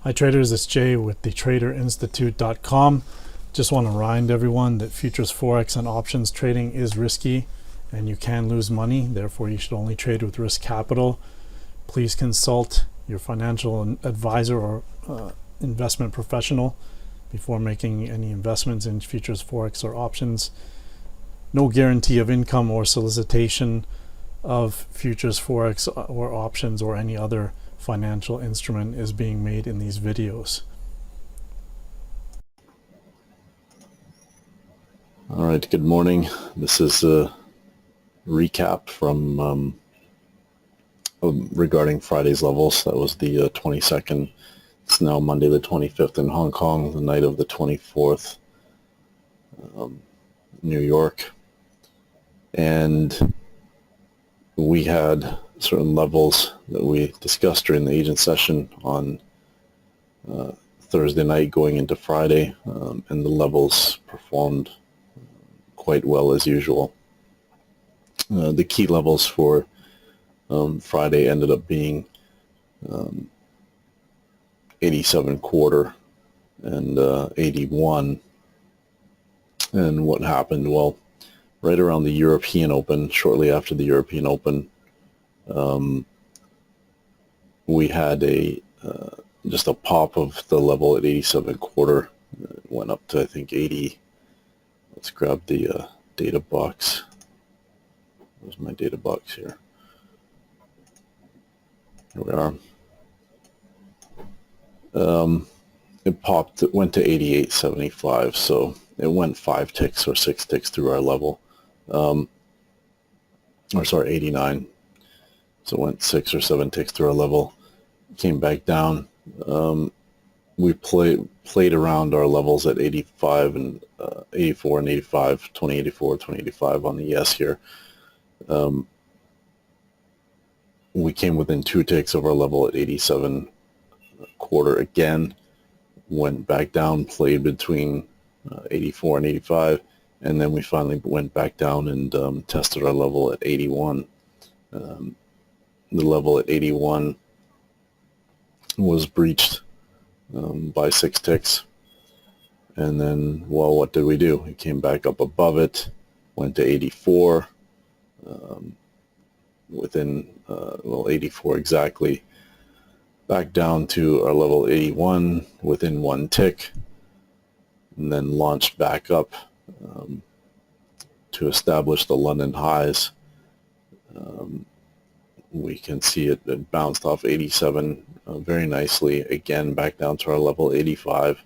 Hi traders, it's Jay with thetraderinstitute.com. Just want to remind everyone that futures, forex, and options trading is risky and you can lose money. Therefore, you should only trade with risk capital. Please consult your financial advisor or investment professional before making any investments in futures, forex, or options. No guarantee of income or solicitation of futures, forex, or options or any other financial instrument is being made in these videos. All right, good morning. This is a recap from regarding Friday's levels. That was the 22nd. It's now Monday the 25th in Hong Kong, the night of the 24th, New York. And we had certain levels that we discussed during the agent session on Thursday night going into Friday, and the levels performed quite well as usual. The key levels for Friday ended up being 87.25 and 81. And what happened? Well, right around the European Open, shortly after the European Open, we had just a pop of the level at 87.25. It went up to, I think, 80. Let's grab the data box. Where's my data box here? Here we are. It popped. It went to 88.75. So it went 5 ticks or 6 ticks through our level. Or sorry, 89. So it went 6 or 7 ticks through our level. Came back down. We played around our levels at 85 and 84 and 85, 2084, 2085 on the yes here. We came within 2 ticks of our level at 87.25 again, went back down, played between 84 and 85, and then we finally went back down and tested our level at 81. The level at 81 was breached by 6 ticks, and then, well, what did we do? We came back up above it, went to 84, within 84 exactly, back down to our level 81 within 1 tick, and then launched back up to establish the London highs. We can see it bounced off 87 very nicely, again back down to our level 85,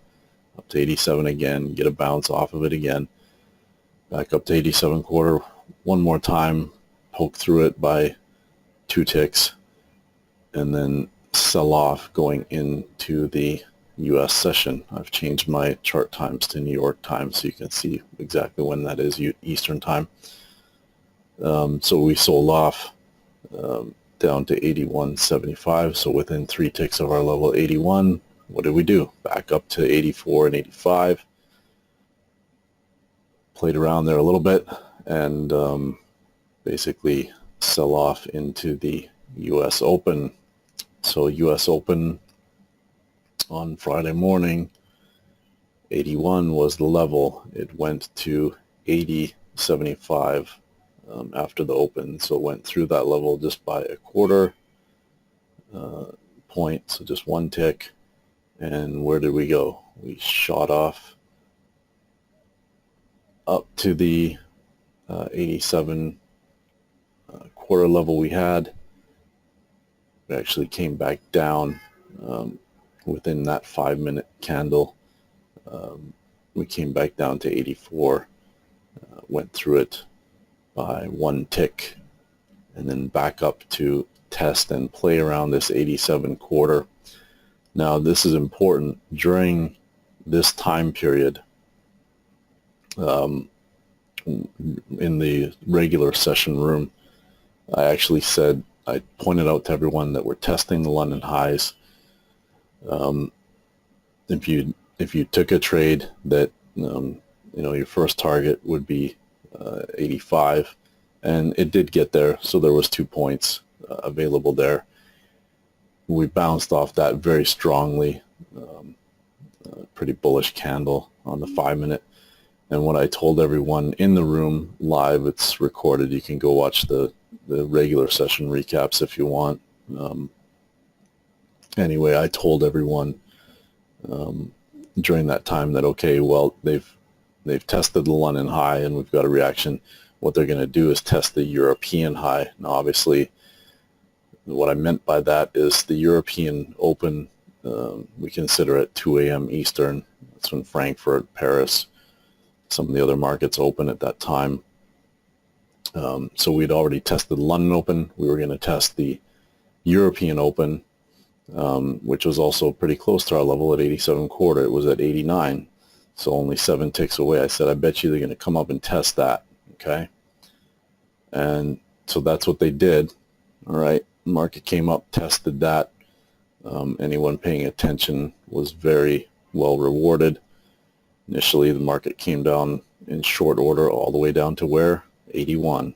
up to 87 again, get a bounce off of it again, back up to 87.25 one more time, poke through it by 2 ticks, and then sell off going into the US session. I've changed my chart times to New York time so you can see exactly when that is, Eastern time. So we sold off down to 81.75, so within 3 ticks of our level 81. What did we do? Back up to 84 and 85. Played around there a little bit and basically sell off into the US Open. So US Open on Friday morning, 81 was the level. It went to 80.75 after the open, so it went through that level just by a quarter point, so just 1 tick. And where did we go? We shot off up to the 87 quarter level we had. We actually came back down within that 5-minute candle. We came back down to 84, went through it by 1 tick, and then back up to test and play around this 87.25. Now this is important. During this time period, in the regular session room, I actually said, I pointed out to everyone that we're testing the London highs. If you took a trade that your first target would be 85, and it did get there, so there was 2 points available there. We bounced off that very strongly. pretty bullish candle on the 5-minute. And what I told everyone in the room live, it's recorded. You can go watch the regular session recaps if you want. Anyway, I told everyone during that time that, okay, well, they've tested the London high and we've got a reaction. What they're going to do is test the European high. Now, obviously, what I meant by that is the European open, we consider at 2 a.m. Eastern. That's when Frankfurt, Paris, some of the other markets open at that time. So we'd already tested the London Open. We were going to test the European Open, which was also pretty close to our level at 87.25. It was at 89, so only 7 ticks away. I said, I bet you they're going to come up and test that, okay? And so that's what they did. All right, market came up, tested that. Anyone paying attention was very well rewarded. Initially, the market came down in short order all the way down to where? 81,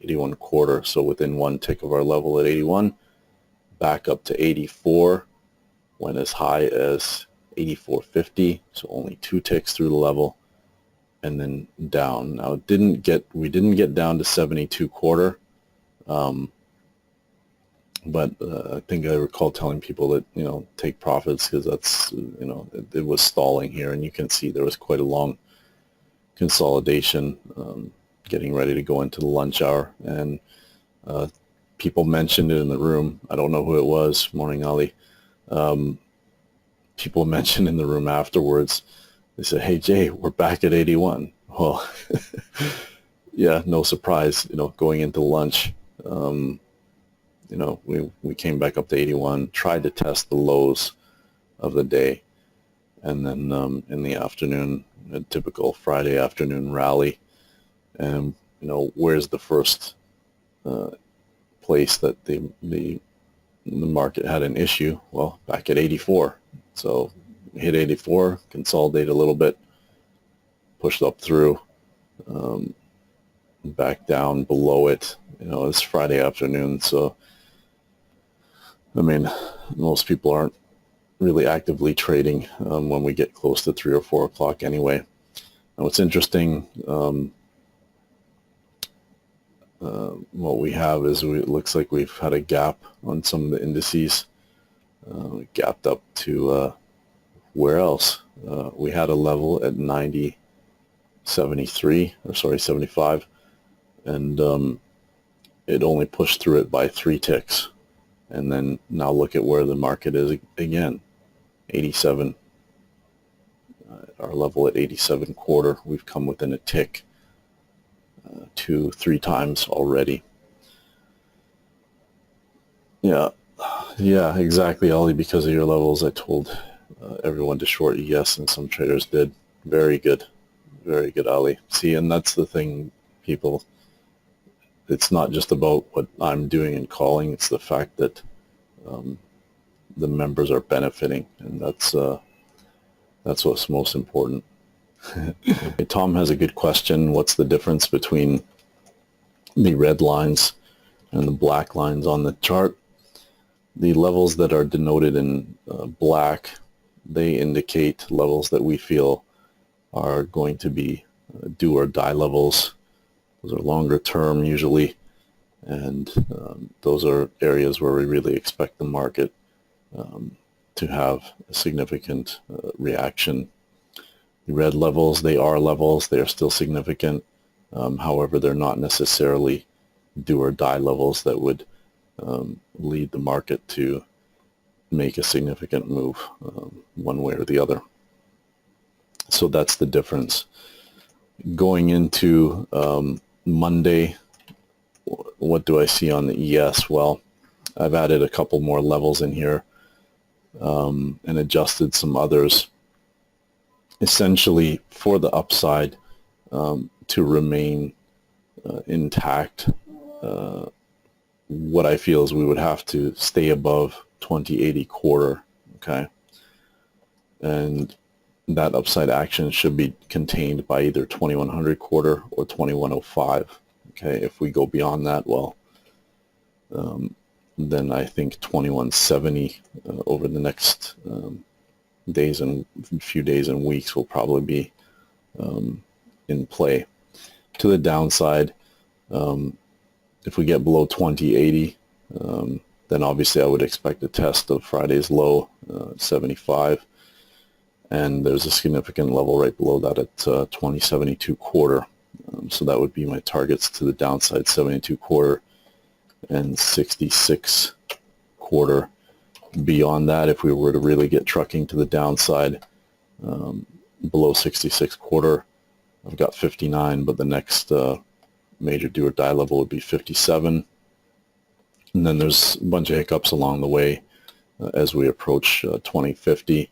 81.25. So within 1 tick of our level at 81, back up to 84, went as high as 84.50. So only 2 ticks through the level, and then down. Now we didn't get down to 72.25. But I think I recall telling people that, take profits, because that's, it was stalling here, and you can see there was quite a long consolidation getting ready to go into the lunch hour. And people mentioned it in the room. I don't know who it was, Morning Ali. People mentioned in the room afterwards, they said, hey, Jay, we're back at 81. Well, yeah, no surprise, going into lunch. We came back up to 81, tried to test the lows of the day, and then in the afternoon, a typical Friday afternoon rally. And where's the first place that the market had an issue? Well, back at 84. So hit 84, consolidate a little bit, pushed up through, back down below it. It's Friday afternoon, so I mean, most people aren't really actively trading when we get close to 3 or 4 o'clock anyway. And what's interesting, what we have is it looks like we've had a gap on some of the indices. We gapped up to where else? We had a level at 75, and it only pushed through it by 3 ticks. And then now look at where the market is again, 87. Our level at 87.25. We've come within a tick 2-3 times already. Yeah, exactly, Ollie. Because of your levels, I told everyone to short ES, and some traders did. Very good, Ollie. See, and that's the thing, people. It's not just about what I'm doing and calling. It's the fact that the members are benefiting, and that's what's most important. Hey, Tom has a good question. What's the difference between the red lines and the black lines on the chart? The levels that are denoted in black, they indicate levels that we feel are going to be do or die levels. Those are longer term usually, and those are areas where we really expect the market to have a significant reaction. The red levels, they are levels, they are still significant. However, they're not necessarily do or die levels that would lead the market to make a significant move one way or the other. So that's the difference. Going into Monday, what do I see on the ES? Well, I've added a couple more levels in here and adjusted some others, essentially for the upside to remain intact. What I feel is we would have to stay above 20.80.25, okay? And that upside action should be contained by either 2100.25 or 2105. Okay, if we go beyond that, well, then I think 2170 over the next few days and weeks will probably be in play. To the downside, if we get below 2080, then obviously I would expect a test of Friday's low, 75, and there's a significant level right below that at 2072 quarter. So that would be my targets to the downside: 72 quarter and 66 quarter. Beyond that, if we were to really get trucking to the downside, below 66 quarter, I've got 59, but the next major do or die level would be 57. And then there's a bunch of hiccups along the way as we approach 2050,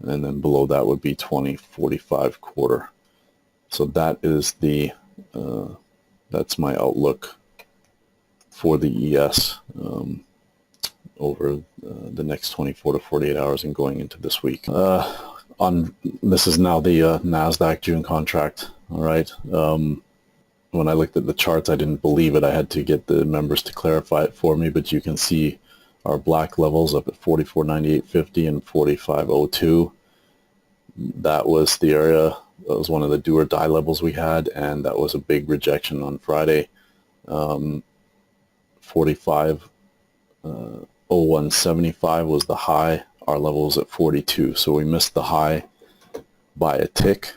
and then below that would be 2045 quarter. So that is that's my outlook for the ES over the next 24 to 48 hours and going into this week. This is now the NASDAQ June contract. All right. When I looked at the charts, I didn't believe it. I had to get the members to clarify it for me, but you can see our black levels up at 44.9850 and 45.02. That was the area. That was one of the do or die levels we had, and that was a big rejection on Friday. 45.0175 was the high. Our level was at 42, so we missed the high by a tick.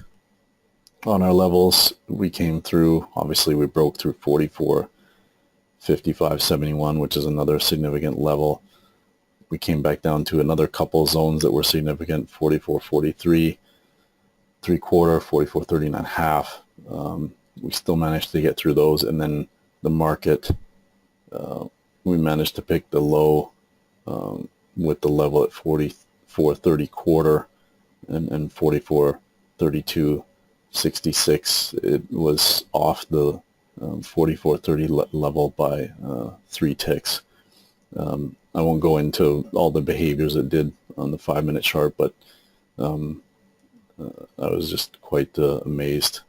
On our levels, we came through. Obviously, we broke through 44.5571, which is another significant level. We came back down to another couple zones that were significant: 44.43, 3/4, 44.30 and a half. We still managed to get through those, and then the market, we managed to pick the low with the level at 44.30 quarter and 44.3266. It was off the 44.30 level by 3 ticks. I won't go into all the behaviors it did on the 5-minute chart, but I was just quite amazed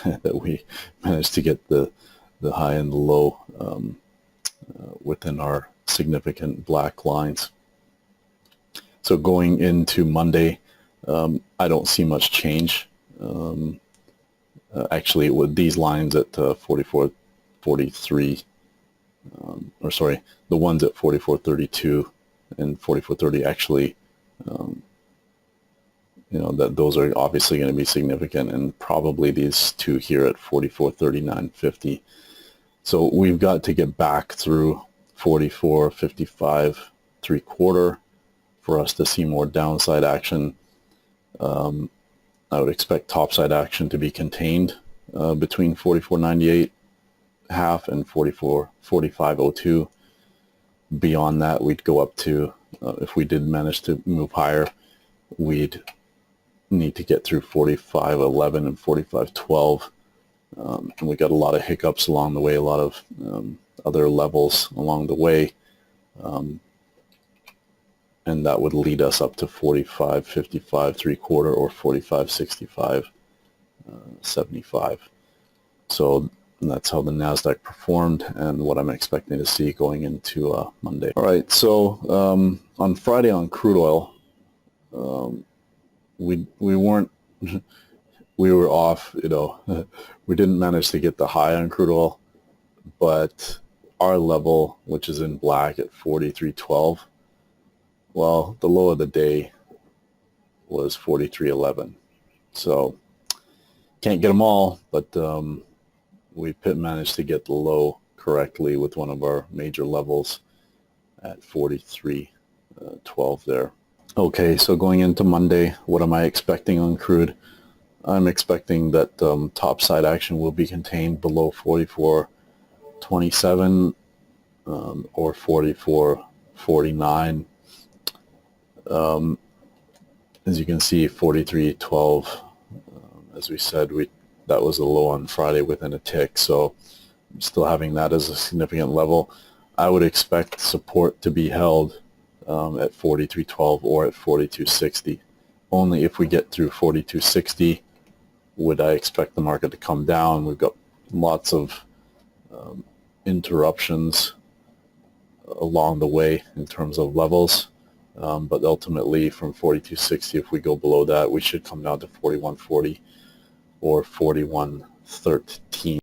that we managed to get the high and the low within our significant black lines. So going into Monday, I don't see much change. Actually, with these lines at 44.43, or sorry, the ones at 44.32 and 44.30 actually, that those are obviously going to be significant, and probably these two here at 44.39.50. So we've got to get back through 44.55 3/4 for us to see more downside action. I would expect topside action to be contained between 44.98 half and 45.02. Beyond that, we'd go up to, if we did manage to move higher, we'd need to get through 45.11 and 45.12. And we got a lot of hiccups along the way, a lot of other levels along the way. And that would lead us up to 45.55 3/4 or 45.65.75. So that's how the NASDAQ performed and what I'm expecting to see going into Monday. All right, so on Friday on crude oil, we weren't, we were off, we didn't manage to get the high on crude oil, but our level, which is in black at 43.12, well, the low of the day was 43.11. So can't get them all, but we managed to get the low correctly with one of our major levels at 43.12 there. Okay, so going into Monday, what am I expecting on crude? I'm expecting that topside action will be contained below 44.27 or 44.49. As you can see, 43.12, as we said, that was a low on Friday within a tick, so I'm still having that as a significant level. I would expect support to be held at 43.12 or at 42.60. Only if we get through 42.60 would I expect the market to come down. We've got lots of interruptions along the way in terms of levels. But ultimately from 42.60, if we go below that, we should come down to 41.40 or 41.13.